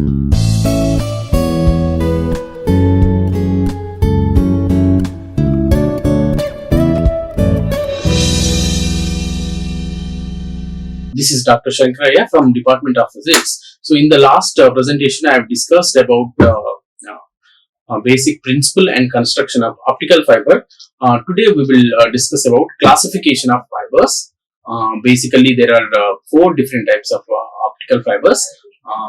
This is Dr. Shankaraiah from Department of Physics. So in the last presentation, I have discussed about basic principle and construction of optical fiber. Today we will discuss about classification of fibers. Basically, there are 4 different types of optical fibers: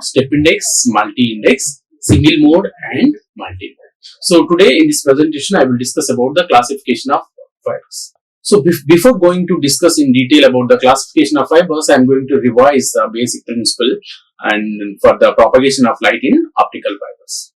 step index, multi-index, single mode, and multi-mode. So today in this presentation, I will discuss about the classification of fibers. So before going to discuss in detail about the classification of fibers, I am going to revise the basic principle and for the propagation of light in optical fibers.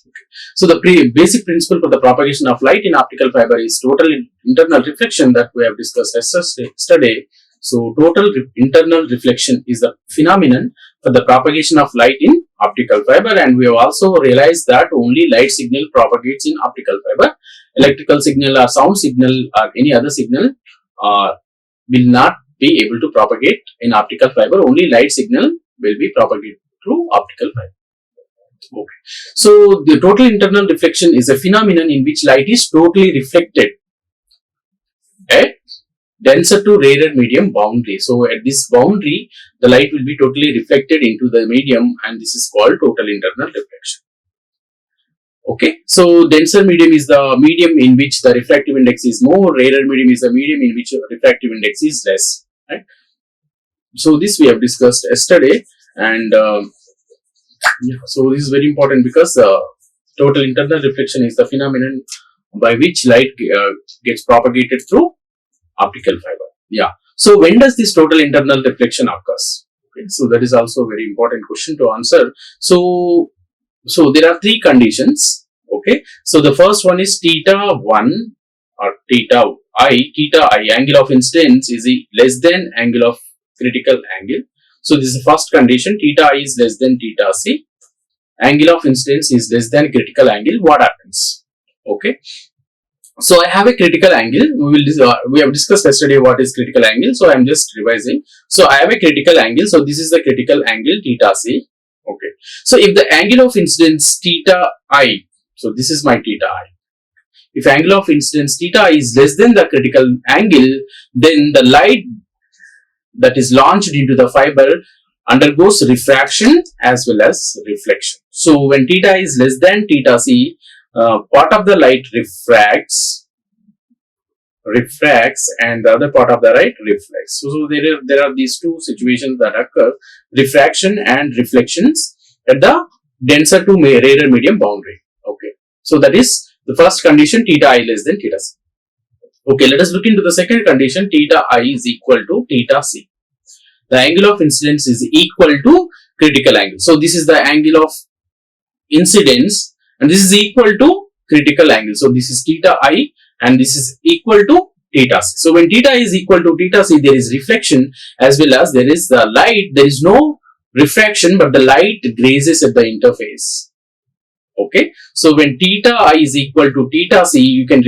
Okay. So the basic principle for the propagation of light in optical fiber is total internal reflection that we have discussed yesterday. So total internal reflection is the phenomenon for the propagation of light in optical fiber, and we have also realized that only light signal propagates in optical fiber. Electrical signal or sound signal or any other signal will not be able to propagate in optical fiber. Only light signal will be propagated through optical fiber. Okay. So the total internal reflection is a phenomenon in which light is totally reflected at denser to rarer medium boundary. So at this boundary, the light will be totally reflected into the medium, and this is called total internal reflection. Okay, so denser medium is the medium in which the refractive index is more, rarer medium is the medium in which refractive index is less, right? So this we have discussed yesterday, and so this is very important because total internal reflection is the phenomenon by which light gets propagated through optical fiber. Yeah. So when does this total internal reflection occurs? Okay, so that is also a very important question to answer. So there are 3 conditions. Okay, so the first one is theta 1 or theta I, angle of incidence is less than angle of critical angle. So this is the first condition. Theta I is less than theta C. Angle of incidence is less than critical angle. What happens? Okay, so I have a critical angle. We have discussed yesterday what is critical angle. So I am just revising. So I have a critical angle. So this is the critical angle theta C. Okay, so if the angle of incidence theta I, so this is my theta I. If angle of incidence theta I is less than the critical angle, then the light that is launched into the fiber undergoes refraction as well as reflection. So when theta is less than theta C, part of the light refracts, and the other part of the light reflects. So there are these 2 situations that occur: refraction and reflections at the denser to rarer medium boundary. Okay, so that is the first condition, theta I less than theta C. Okay, let us look into the second condition, theta I is equal to theta C. The angle of incidence is equal to critical angle. So this is the angle of incidence, and this is equal to critical angle. So this is theta I, and this is equal to theta C. So when theta is equal to theta C, there is reflection as well as there is the light. There is no refraction, but the light grazes at the interface. Okay, so when theta I is equal to theta C, you can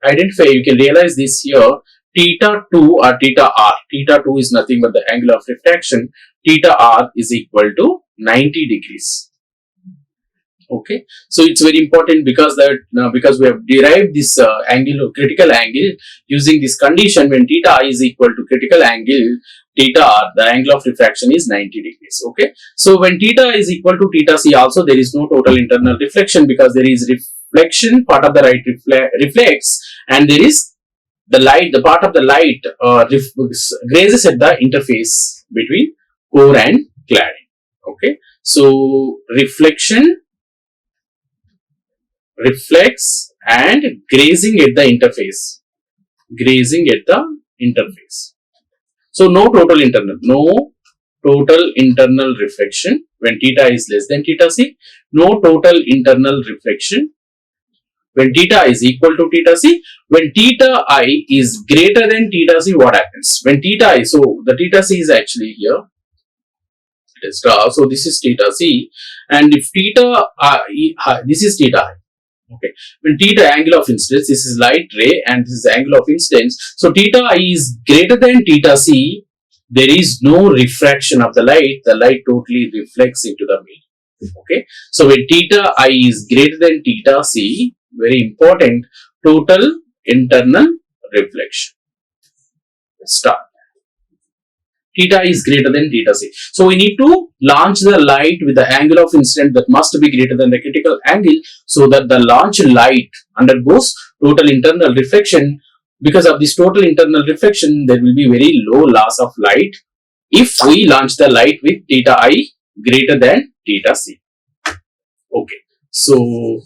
identify, you can realize this here. Theta 2 or theta R. Theta 2 is nothing but the angle of refraction. Theta R is equal to 90 degrees. Okay, so it's very important because we have derived this angle, critical angle, using this condition. When theta I is equal to critical angle theta R, the angle of refraction is 90 degrees. Okay, so when theta is equal to theta C, also there is no total internal reflection because there is reflection, part of the light reflects, and there is the part of the light grazes at the interface between core and cladding. Okay, so reflection, reflects, and grazing at the interface. So no total internal reflection when theta is less than theta C. No total internal reflection when theta is equal to theta C. When theta I is greater than theta C, what happens? When theta I, so the theta C is actually here. So this is theta C, and if theta this is theta I. Okay, when theta angle of incidence, this is light ray and this is angle of incidence. So theta I is greater than theta C, there is no refraction of the light totally reflects into the medium. Okay, so when theta I is greater than theta C, very important, total internal reflection. Start. Theta is greater than theta C. So we need to launch the light with the angle of incident that must be greater than the critical angle, so that the launched light undergoes total internal reflection. Because of this total internal reflection, there will be very low loss of light if we launch the light with theta I greater than theta C. Okay, so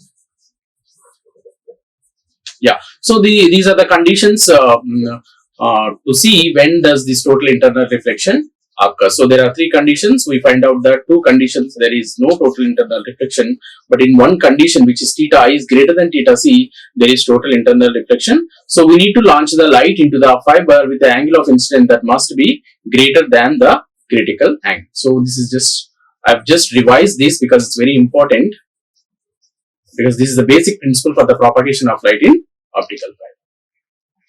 yeah, so these are the conditions to see when does this total internal reflection occur. So there are three conditions. We find out that two conditions there is no total internal reflection, but in one condition, which is theta I is greater than theta C, there is total internal reflection. So we need to launch the light into the fiber with the angle of incident that must be greater than the critical angle. So this is just, I've just revised this because it's very important, because this is the basic principle for the propagation of light in optical fiber.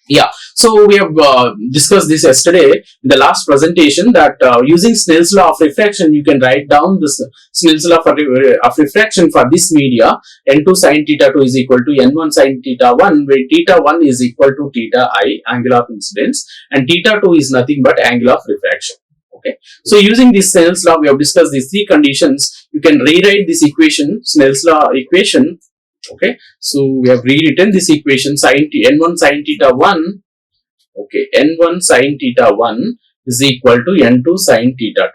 Yeah, so we have discussed this yesterday in the last presentation, that using Snell's law of refraction, you can write down this Snell's law of refraction for this media. N2 sin theta 2 is equal to N1 sin theta 1, where theta 1 is equal to theta I, angle of incidence, and theta 2 is nothing but angle of refraction. Okay, so using this Snell's law, we have discussed these three conditions. You can rewrite this equation, Snell's law equation. Okay, so we have rewritten this equation, N1 sin theta 1, okay, N1 sin theta 1 is equal to N2 sin theta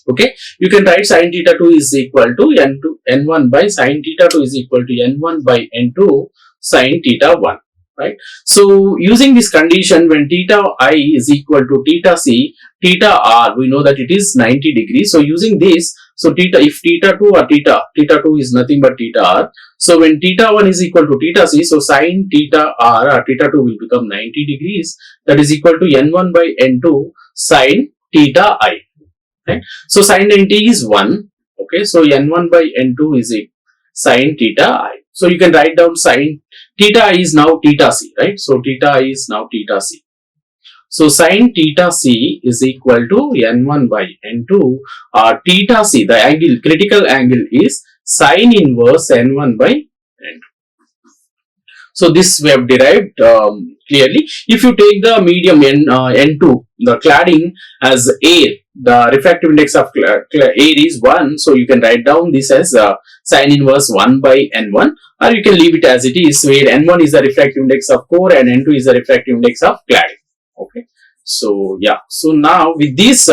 2. Okay, you can write sin theta 2 is equal to N1 by sin theta 2 is equal to N1 by N2 sin theta 1. Right. So using this condition, when theta I is equal to theta C, theta R, we know that it is 90 degrees. So using this, so if theta 2 or theta 2 is nothing but theta R. So when theta 1 is equal to theta C, so sin theta R or theta 2 will become 90 degrees. That is equal to N1 by N2 sin theta I. Right. So sin 90 is 1. Okay. So N1 by N2 is sin theta I. So you can write down sin theta I is now theta C, right? So theta I is now theta C. So sin theta C is equal to N1 by N2. Theta C, the angle, critical angle is sin inverse N1 by N2. So this we have derived clearly. If you take the medium N2, the cladding as air, the refractive index of air is 1. So you can write down this as sin inverse 1 by N1, or you can leave it as it is, where N1 is the refractive index of core and N2 is the refractive index of cladding. Okay. So yeah. So now with this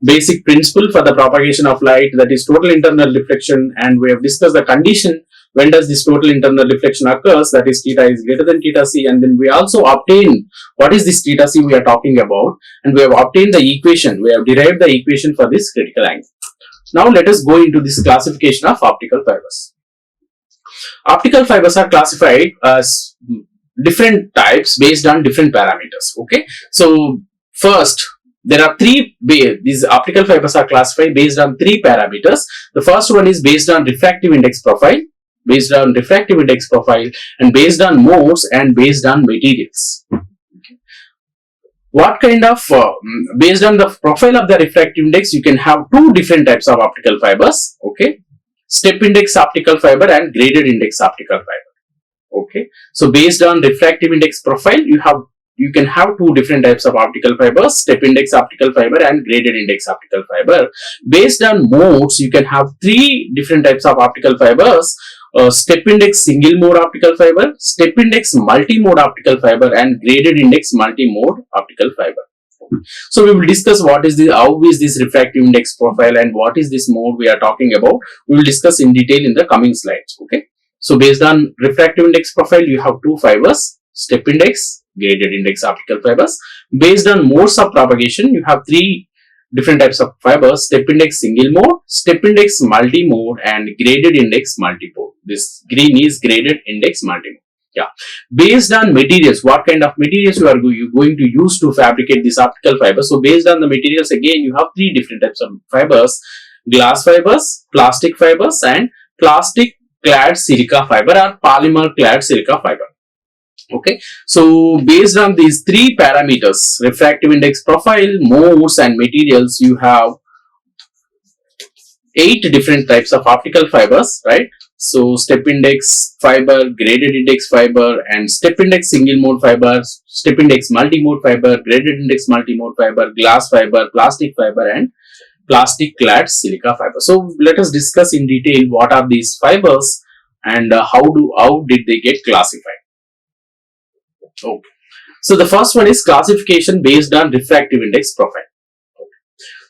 basic principle for the propagation of light, that is total internal reflection, and we have discussed the condition when does this total internal reflection occurs, that is theta is greater than theta C, and then we also obtain what is this theta C we are talking about, and we have obtained the equation, we have derived the equation for this critical angle. Now let us go into this classification of optical fibers. Optical fibers are classified as different types based on different parameters. Okay, so first, there are these optical fibers are classified based on three parameters. The first one is based on refractive index profile, and based on modes, and based on materials. What kind of, based on the profile of the refractive index, you can have two different types of optical fibers. Okay, step index optical fiber and graded index optical fiber. Okay, so based on refractive index profile, you can have two different types of optical fibers, step index optical fiber and graded index optical fiber. Based on modes, you can have three different types of optical fibers, step index single mode optical fiber, step index multi-mode optical fiber, and graded index multi-mode optical fiber. So we will discuss how is this refractive index profile and what is this mode we are talking about. We will discuss in detail in the coming slides. Okay. So based on refractive index profile, you have two fibers, step index, graded index optical fibers. Based on modes of propagation, you have three different types of fibers, step index single mode, step index multi-mode, and graded index multi-mode. This green is graded index multi-mode. Yeah. Based on materials, what kind of materials you are going to use to fabricate this optical fiber. So based on the materials, again, you have three different types of fibers, glass fibers, plastic fibers, and plastic clad silica fiber or polymer clad silica fiber. Okay, so based on these three parameters, refractive index profile, modes and materials, you have 8 different types of optical fibers, right? So step index fiber, graded index fiber, and step index single mode fiber, step index multi-mode fiber, graded index multi-mode fiber, glass fiber, plastic fiber, and plastic clad silica fiber. So let us discuss in detail what are these fibers and how did they get classified. Okay. So the first one is classification based on refractive index profile.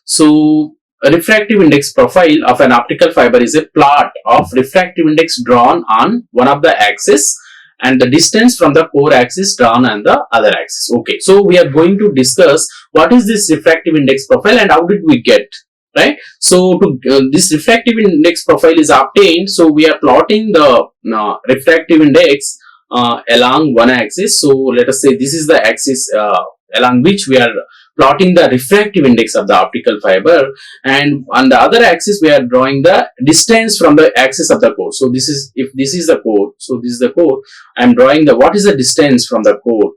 So a refractive index profile of an optical fiber is a plot of refractive index drawn on one of the axis and the distance from the core axis drawn on the other axis. Okay, so we are going to discuss what is this refractive index profile and how did we get, right? So this refractive index profile is obtained. So we are plotting the refractive index along one axis. So let us say this is the axis along which we are plotting the refractive index of the optical fiber, and on the other axis we are drawing the distance from the axis of the core. So this is, if this is the core, so this is the core, I am drawing the what is the distance from the core.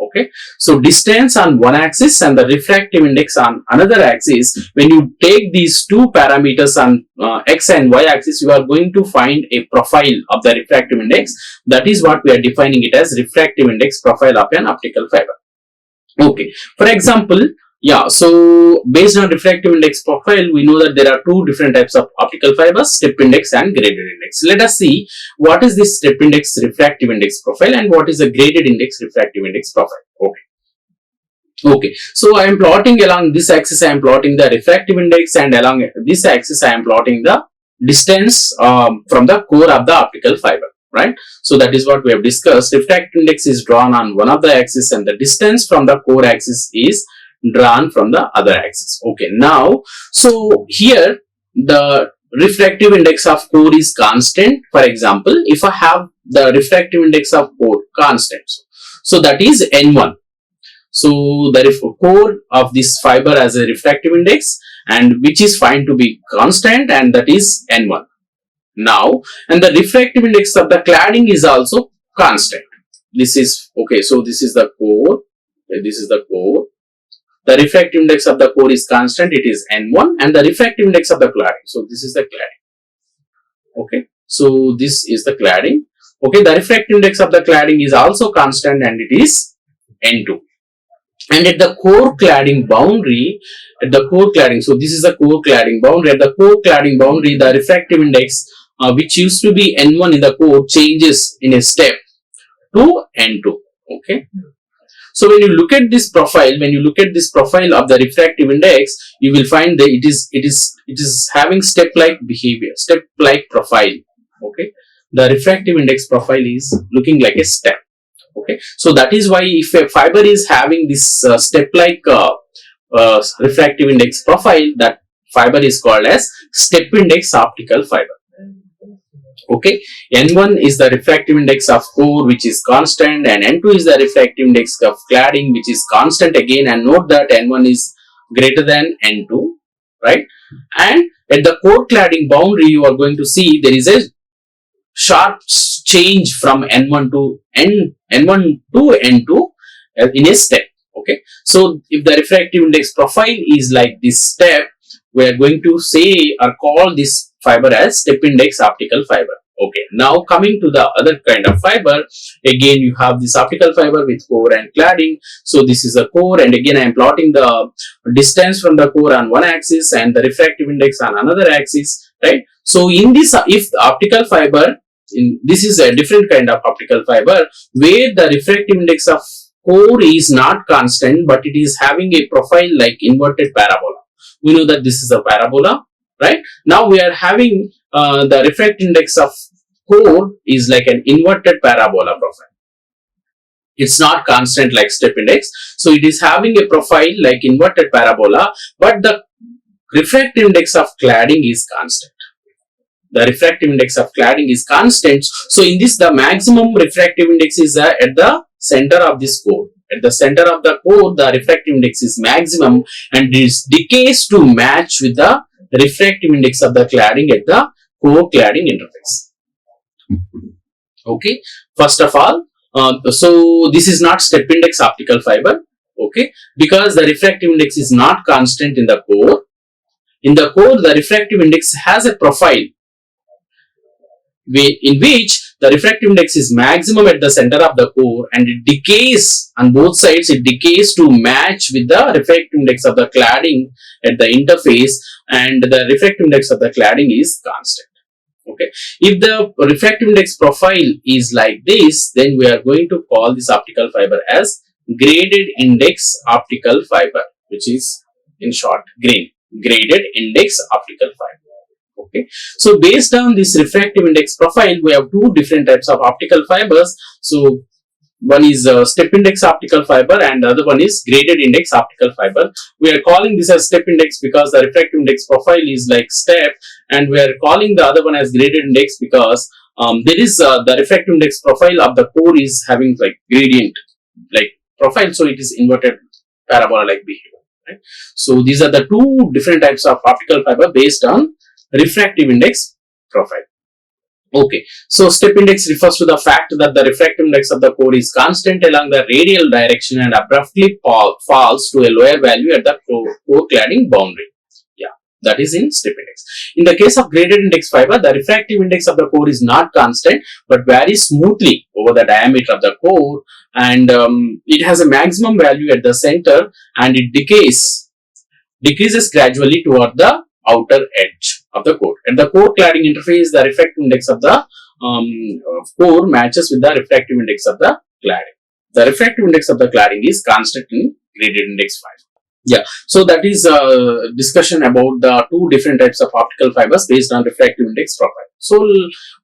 Okay, so distance on one axis and the refractive index on another axis. When you take these two parameters on x and y axis, you are going to find a profile of the refractive index. That is what we are defining it as, refractive index profile of an optical fiber. Okay, for example, yeah, so based on refractive index profile, we know that there are two different types of optical fibers, step index and graded index. Let us see what is this step index refractive index profile and what is a graded index refractive index profile. Okay, so I am plotting along this axis, I am plotting the refractive index, and along this axis I am plotting the distance from the core of the optical fiber. Right, so that is what we have discussed. Refractive index is drawn on one of the axis and the distance from the core axis is drawn from the other axis. Okay, now so here the refractive index of core is constant. For example, if I have the refractive index of core constant, so that is n1. So the core of this fiber has a refractive index and which is found to be constant, and that is n1. Now, and the refractive index of the cladding is also constant. This is okay, so this is the core, this is the core. The refractive index of the core is constant, it is n1, and the refractive index of the cladding, so this is the cladding. Okay, so this is the cladding. Okay, the refractive index of the cladding is also constant and it is n2. And at the core cladding boundary, so this is the core cladding boundary. At the core cladding boundary, the refractive index which used to be n1 in the core changes in a step to n2. Okay, so when you look at this profile, of the refractive index, you will find that it is having step-like behavior, step-like profile. Okay, the refractive index profile is looking like a step. Okay, so that is why if a fiber is having this step-like refractive index profile, that fiber is called as step index optical fiber. Okay, n1 is the refractive index of core which is constant, and n2 is the refractive index of cladding which is constant again, and note that n1 is greater than n2, right? And at the core cladding boundary, you are going to see there is a sharp change from n1 to n2 in a step. Okay, so if the refractive index profile is like this step, we are going to say or call this fiber as step index optical fiber. Okay, now coming to the other kind of fiber, again you have this optical fiber with core and cladding. So this is the core, and again I am plotting the distance from the core on one axis and the refractive index on another axis, right? So in this, if the optical fiber, this is a different kind of optical fiber where the refractive index of core is not constant, but it is having a profile like inverted parabola. We know that this is a parabola, right? Now we are having the refractive index of core is like an inverted parabola profile. It's not constant like step index, so it is having a profile like inverted parabola, but the refractive index of cladding is constant. The refractive index of cladding is constant. So in this, the maximum refractive index is at the center of this core. At the center of the core, the refractive index is maximum, and this decays to match with the refractive index of the cladding at the core cladding interface. Okay, first of all, So this is not step index optical fiber, okay, because the refractive index is not constant in the core. In the core, the refractive index has a profile in which the refractive index is maximum at the center of the core, and it decays on both sides. It decays to match with the refractive index of the cladding at the interface, and the refractive index of the cladding is constant. Okay, if the refractive index profile is like this, then we are going to call this optical fiber as graded index optical fiber, which is in short graded index optical fiber. Okay, so based on this refractive index profile, we have two different types of optical fibers. So one is step index optical fiber and the other one is graded index optical fiber. We are calling this as step index because the refractive index profile is like step, and we are calling the other one as graded index because there is the refractive index profile of the core is having like gradient like profile, so it is inverted parabola like behavior. Right? So these are the two different types of optical fiber based on refractive index profile. Okay, so step index refers to the fact that the refractive index of the core is constant along the radial direction and abruptly falls to a lower value at the core cladding boundary. Yeah, that is in step index. In the case of graded index fiber, the refractive index of the core is not constant but varies smoothly over the diameter of the core, and it has a maximum value at the center, and it decreases gradually toward the outer edge of the core. At the core cladding interface, the refractive index of the core matches with the refractive index of the cladding. The refractive index of the cladding is constant in graded index fiber. Yeah, so that is a discussion about the two different types of optical fibers based on refractive index profile. So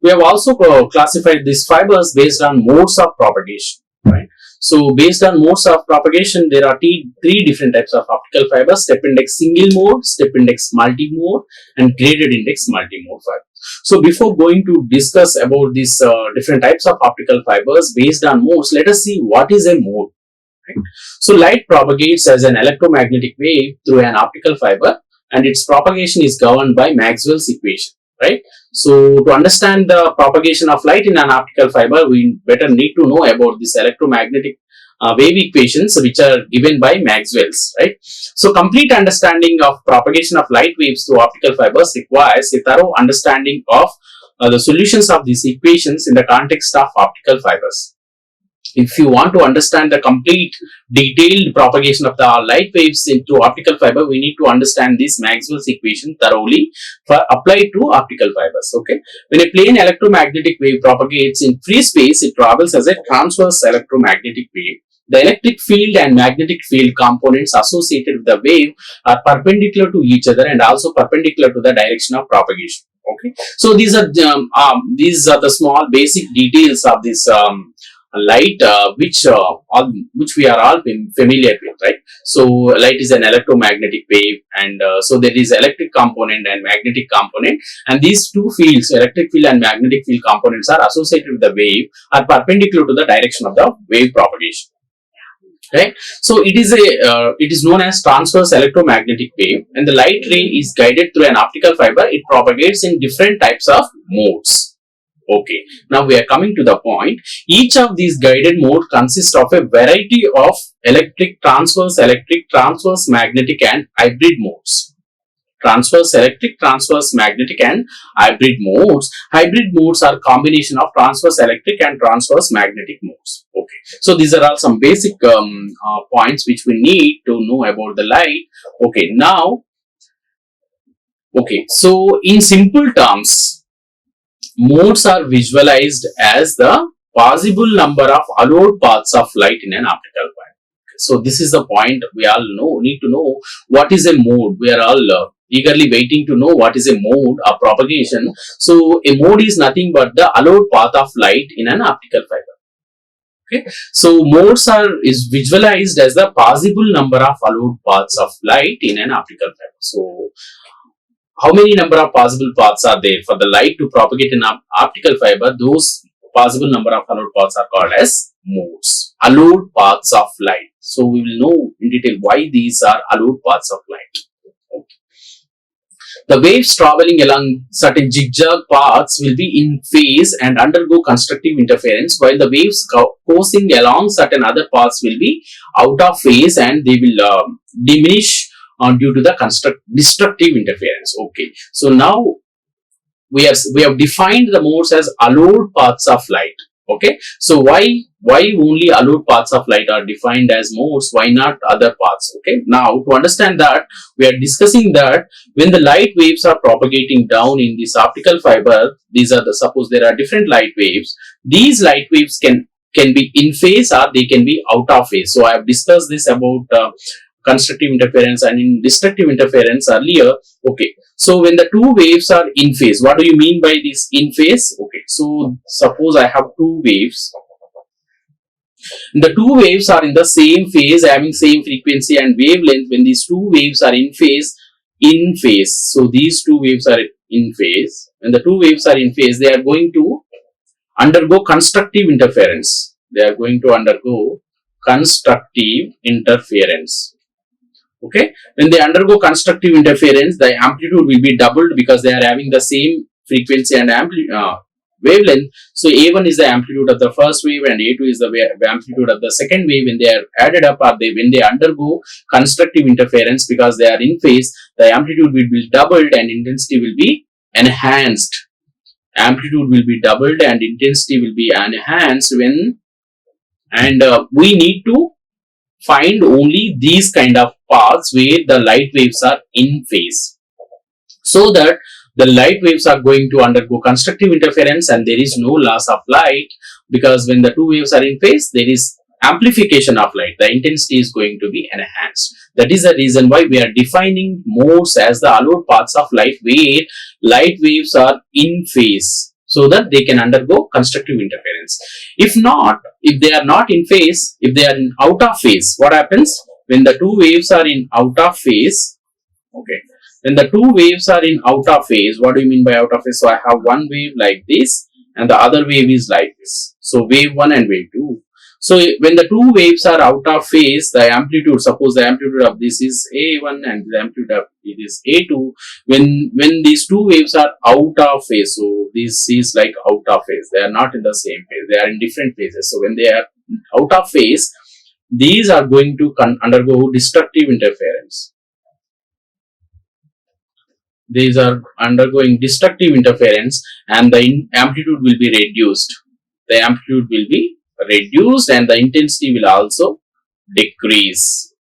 we have also classified these fibers based on modes of propagation, right? So based on modes of propagation, there are three different types of optical fibers: step index single mode, step index multi-mode, and graded index multi-mode fiber. So before going to discuss about these different types of optical fibers based on modes, let us see what is a mode. Right? So light propagates as an electromagnetic wave through an optical fiber, and its propagation is governed by Maxwell's equation. Right? So to understand the propagation of light in an optical fiber, we better need to know about this electromagnetic wave equations which are given by Maxwell's. Right? So complete understanding of propagation of light waves through optical fibers requires a thorough understanding of the solutions of these equations in the context of optical fibers. If you want to understand the complete detailed propagation of the light waves into optical fiber, we need to understand this Maxwell's equation thoroughly for applied to optical fibers. Okay, when a plane electromagnetic wave propagates in free space, it travels as a transverse electromagnetic wave. The electric field and magnetic field components associated with the wave are perpendicular to each other and also perpendicular to the direction of propagation. Okay, so these are the small basic details of this light which we are all familiar with, right? So light is an electromagnetic wave, and so there is electric component and magnetic component, and these two fields, electric field and magnetic field components, are associated with the wave, are perpendicular to the direction of the wave propagation. Right, so it is known as transverse electromagnetic wave, and the light ray is guided through an optical fiber. It propagates in different types of modes. Okay, now we are coming to the point. Each of these guided modes consists of a variety of electric, transverse, magnetic, and hybrid modes. Transverse electric, transverse magnetic, and hybrid modes. Hybrid modes are combination of transverse electric and transverse magnetic modes. Okay, so these are all some basic points which we need to know about the light. Okay, now, so in simple terms, modes are visualized as the possible number of allowed paths of light in an optical fiber. So this is the point we all need to know what is a mode. We are all eagerly waiting to know what is a mode of propagation. So a mode is nothing but the allowed path of light in an optical fiber. Okay, so modes is visualized as the possible number of allowed paths of light in an optical fiber. So how many number of possible paths are there for the light to propagate in an optical fiber? Those possible number of allowed paths are called as modes, allowed paths of light. So we will know in detail why these are allowed paths of light. Okay. The waves traveling along certain zigzag paths will be in phase and undergo constructive interference, while the waves coursing along certain other paths will be out of phase and they will diminish due to the destructive interference. Okay, so now we have defined the modes as allowed paths of light. Okay, so why only allowed paths of light are defined as modes, why not other paths? Okay, now to understand that, we are discussing that when the light waves are propagating down in this optical fiber, these are the, suppose there are different light waves, these light waves can be in phase or they can be out of phase. So I have discussed this about constructive interference and in destructive interference earlier. Okay, so when the two waves are in phase, what do you mean by this in phase? Okay, so suppose I have two waves. The two waves are in the same phase, having same frequency and wavelength. When these two waves are in phase, so these two waves are in phase. When the two waves are in phase, they are going to undergo constructive interference. They are going to undergo constructive interference. Okay, when they undergo constructive interference, the amplitude will be doubled because they are having the same frequency and wavelength. So A1 is the amplitude of the first wave and A2 is the amplitude of the second wave. When they are added up, or when they undergo constructive interference, because they are in phase, the amplitude will be doubled and intensity will be enhanced. Amplitude will be doubled and intensity will be enhanced when, and we need to find only these kind of paths where the light waves are in phase, so that the light waves are going to undergo constructive interference and there is no loss of light, because when the two waves are in phase, there is amplification of light, the intensity is going to be enhanced. That is the reason why we are defining modes as the allowed paths of light where light waves are in phase, so that they can undergo constructive interference. If not, if they are not in phase, if they are in out of phase, what happens when the two waves are in out of phase? Okay, when the two waves are in out of phase, what do you mean by out of phase? So I have one wave like this and the other wave is like this. So wave 1 and wave 2. So when the two waves are out of phase, the amplitude, suppose the amplitude of this is A1 and the amplitude of it is A2. When these two waves are out of phase, so this is like out of phase, they are not in the same phase, they are in different phases. So when they are out of phase, these are going to undergo destructive interference. These are undergoing destructive interference and the amplitude will be reduced. The amplitude will be reduced and the intensity will also decrease.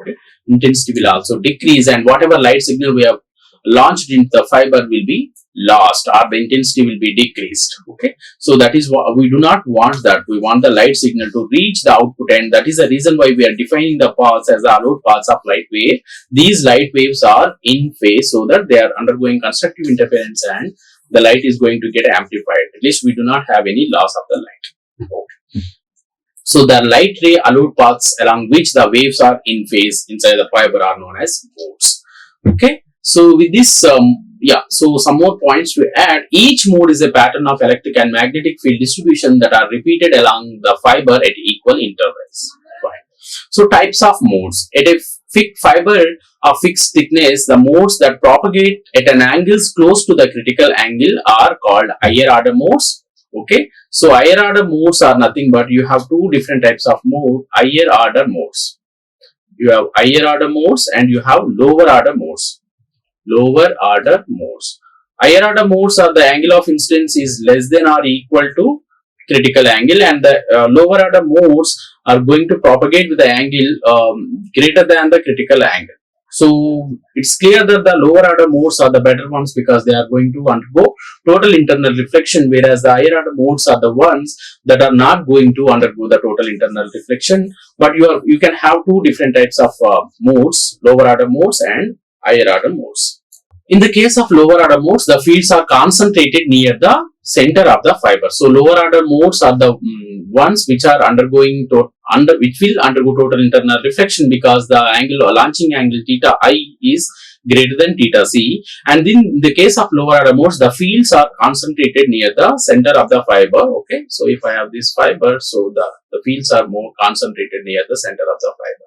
Okay. Intensity will also decrease, and whatever light signal we have launched into the fiber will be lost, or the intensity will be decreased. Okay, so that is what we do not want. That we want the light signal to reach the output, and that is the reason why we are defining the paths as the allowed paths of light wave. These light waves are in phase, so that they are undergoing constructive interference and the light is going to get amplified. At least we do not have any loss of the light. Okay. So the light ray allowed paths along which the waves are in phase inside the fiber are known as modes. Okay, so with this so some more points to add. Each mode is a pattern of electric and magnetic field distribution that are repeated along the fiber at equal intervals. Right. So types of modes. At a thick fiber of fixed thickness, the modes that propagate at an angle close to the critical angle are called higher order modes. Okay, so higher order modes are nothing but you have two different types of mode, higher order modes. You have higher order modes and you have lower order modes. Lower order modes. Higher order modes are the angle of incidence is less than or equal to critical angle, and the lower order modes are going to propagate with the angle greater than the critical angle. So it's clear that the lower order modes are the better ones because they are going to undergo total internal reflection, whereas the higher order modes are the ones that are not going to undergo the total internal reflection. But you can have two different types of modes, lower order modes and higher order modes. In the case of lower order modes, the fields are concentrated near the center of the fiber. So lower order modes are the ones which are undergoing which will undergo total internal reflection because the angle or launching angle theta I is greater than theta c. And in the case of lower order modes, the fields are concentrated near the center of the fiber. Okay, so if I have this fiber, so the fields are more concentrated near the center of the fiber.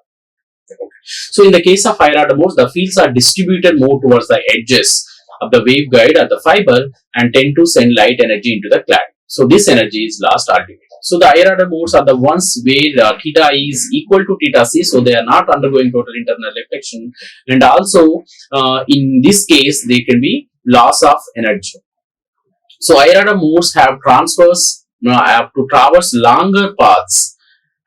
Okay. So in the case of higher order modes, the fields are distributed more towards the edges. of the waveguide or the fiber and tend to send light energy into the cladding. So this energy is lost ultimately. So the IARE modes are the ones where theta is equal to theta c, so they are not undergoing total internal reflection, and also in this case they can be loss of energy. So IARE modes have have to traverse longer paths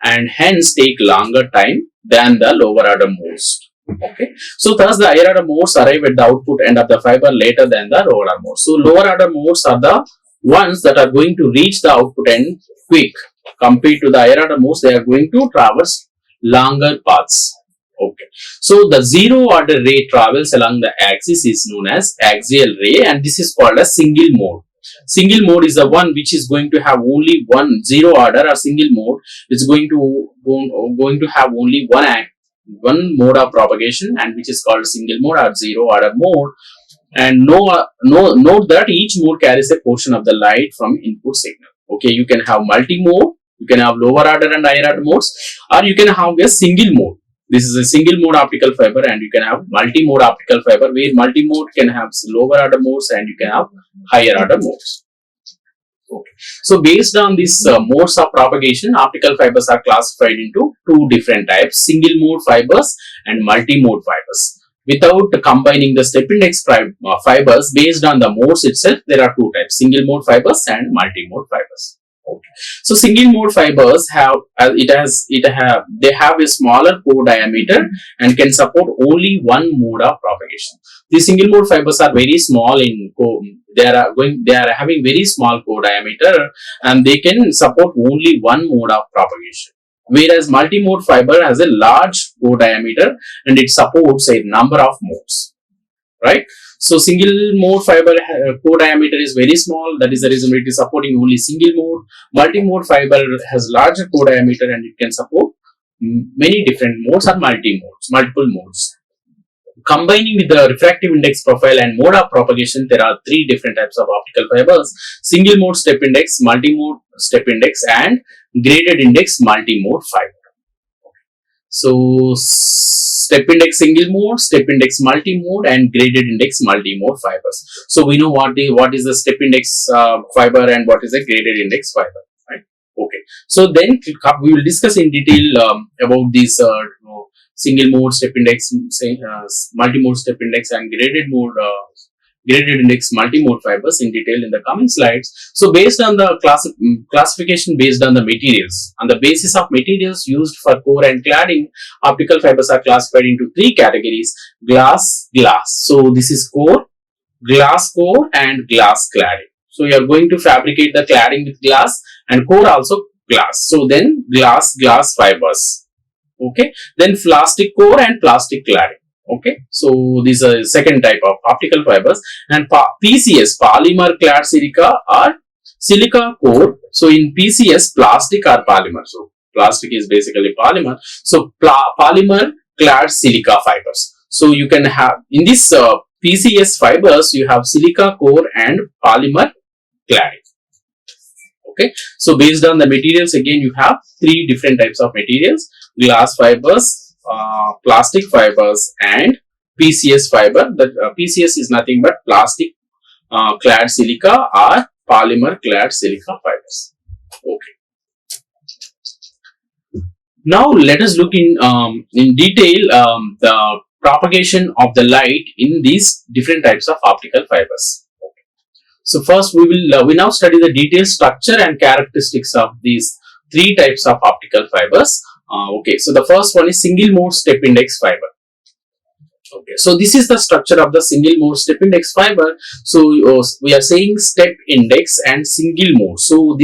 and hence take longer time than the lower order modes. Okay, so thus the higher order modes arrive at the output end of the fiber later than the lower order modes. So lower order modes are the ones that are going to reach the output end quick. Compared to the higher order modes, they are going to traverse longer paths. Okay, so the zero order ray travels along the axis is known as axial ray, and this is called a single mode. Single mode is the one which is going to have only one zero order or single mode. It's going to have only one mode of propagation, and which is called single mode or zero order mode. And note that each mode carries a portion of the light from input signal. Okay, you can have multi-mode, you can have lower order and higher order modes, or you can have a single mode. This is a single mode optical fiber, and you can have multi-mode optical fiber where multi-mode can have lower order modes and you can have higher order modes. Okay. So based on these modes of propagation, optical fibers are classified into two different types: single mode fibers and multi-mode fibers. Without combining the step index fibers, based on the modes itself, there are two types: single mode fibers and multi-mode fibers. Okay. So single mode fibers they have a smaller core diameter and can support only one mode of propagation. These single mode fibers are very small in core. They are having very small core diameter and they can support only one mode of propagation. Whereas multi-mode fiber has a large core diameter and it supports a number of modes. Right? So single mode fiber core diameter is very small. That is the reason it is supporting only single mode. Multi-mode fiber has larger core diameter and it can support many different modes or multiple modes. Combining with the refractive index profile and mode of propagation, there are three different types of optical fibers: single mode step index, multi-mode step index, and graded index multi-mode fiber. So step index single mode, step index multi-mode, and graded index multi-mode fibers. So we know what is the step index fiber and what is the graded index fiber, right? Okay. So then we will discuss in detail about these single mode step index, multi-mode step index, and graded index multi-mode fibers in detail in the coming slides. So based on the classification based on the materials, on the basis of materials used for core and cladding, optical fibers are classified into three categories: glass. So this is core, glass core, and glass cladding. So you are going to fabricate the cladding with glass and core also glass. So then glass fibers. Okay, then plastic core and plastic cladding. Okay, so these are second type of optical fibers. And PCS, polymer clad silica or silica core. So in PCS, plastic or polymer. So plastic is basically polymer. So polymer clad silica fibers. So you can have in this PCS fibers, you have silica core and polymer cladding. Okay, so based on the materials, again you have three different types of materials: glass fibers, plastic fibers, and PCS fiber. That PCS is nothing but plastic clad silica or polymer clad silica fibers. Okay. Now let us look in detail the propagation of the light in these different types of optical fibers. So first we now study the detailed structure and characteristics of these three types of optical fibers. Okay, so the first one is single mode step index fiber. Okay, so this is the structure of the single mode step index fiber. So we are saying step index and single mode. So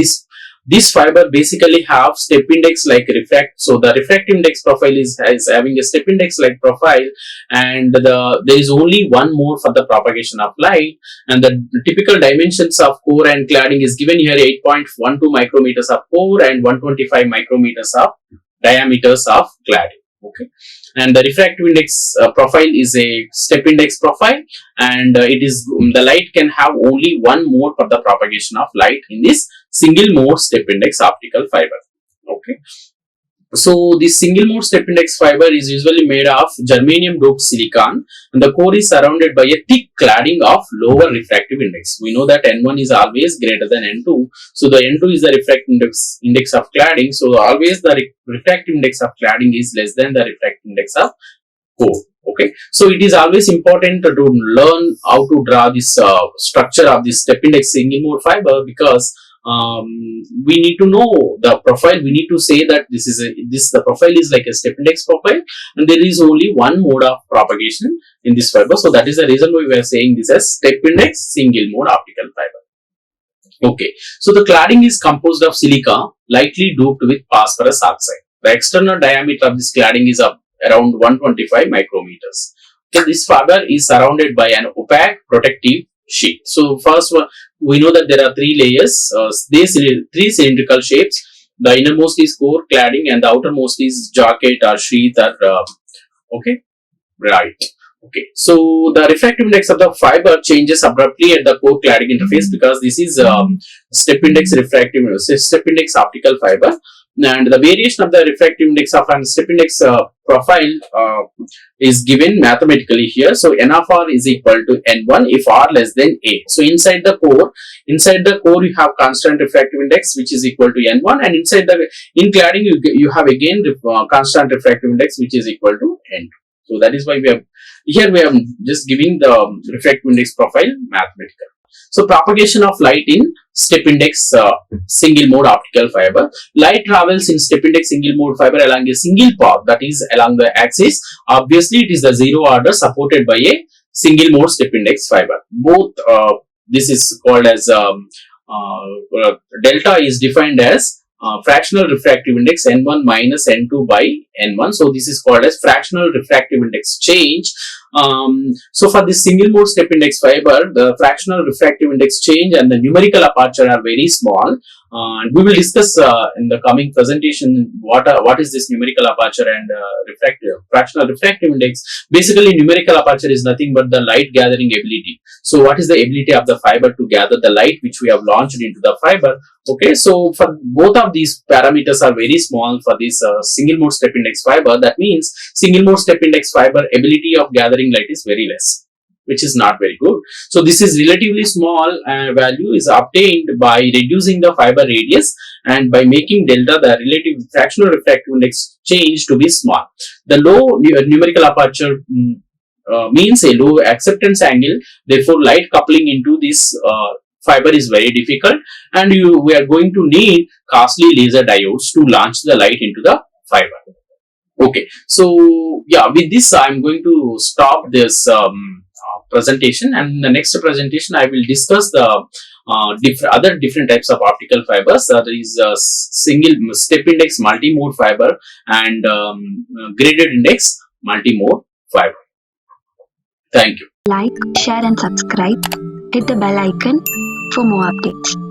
this fiber basically have step index like refract. So the refractive index profile is having a step index like profile, and there is only one mode for the propagation of light, and the typical dimensions of core and cladding is given here: 8.12 micrometers of core and 125 micrometers of diameters of cladding. Okay, and the refractive index profile is a step index profile, and the light can have only one mode for the propagation of light in this single mode step index optical fiber. Okay, So this single mode step index fiber is usually made of germanium doped silicon, and the core is surrounded by a thick cladding of lower refractive index. We know that N1 is always greater than N2. So the N2 is the refractive index of cladding. So always the refractive index of cladding is less than the refractive index of core. Okay, so it is always important to learn how to draw this structure of this step index single mode fiber, because we need to know the profile. We need to say that the profile is like a step index profile, and there is only one mode of propagation in this fiber. So that is the reason why we are saying this as step index single mode optical fiber. Okay, so the cladding is composed of silica lightly doped with phosphorus oxide. The external diameter of this cladding is around 125 micrometers. So this fiber is surrounded by an opaque protective sheet. So first one, we know that there are three layers, three cylindrical shapes. The innermost is core cladding, and the outermost is jacket or sheath or okay, right. Okay, so the refractive index of the fiber changes abruptly at the core cladding interface, because this is step index optical fiber, and the variation of the refractive index of an step index profile is given mathematically here. So n of r is equal to n1 if r less than a. So inside the core you have constant refractive index which is equal to n1, and in cladding you have again constant refractive index which is equal to n2. So that is why we are just giving the refractive index profile mathematical. So propagation of light in step index single mode optical fiber. Light travels in step index single mode fiber along a single path, that is along the axis. Obviously it is the zero order supported by a single mode step index fiber. Both this is called as delta is defined as fractional refractive index n1 minus n2 by n1. So this is called as fractional refractive index change. So for this single mode step index fiber, the fractional refractive index change and the numerical aperture are very small. And we will discuss in the coming presentation what is this numerical aperture and fractional refractive index. Basically, numerical aperture is nothing but the light gathering ability. So what is the ability of the fiber to gather the light which we have launched into the fiber? Okay, so for both of these parameters are very small for this single mode step index fiber. That means single mode step index fiber ability of gathering light is very less, which is not very good. So this is relatively small value is obtained by reducing the fiber radius and by making delta, the relative fractional refractive index change, to be small. The low numerical aperture means a low acceptance angle. Therefore, light coupling into this fiber is very difficult, and we are going to need costly laser diodes to launch the light into the fiber. Okay, so yeah, with this I am going to stop this presentation, and in the next presentation I will discuss the other different types of optical fibers. There is single step index multi-mode fiber and graded index multi-mode fiber. Thank you. Like, share and subscribe. Hit the bell icon for more updates.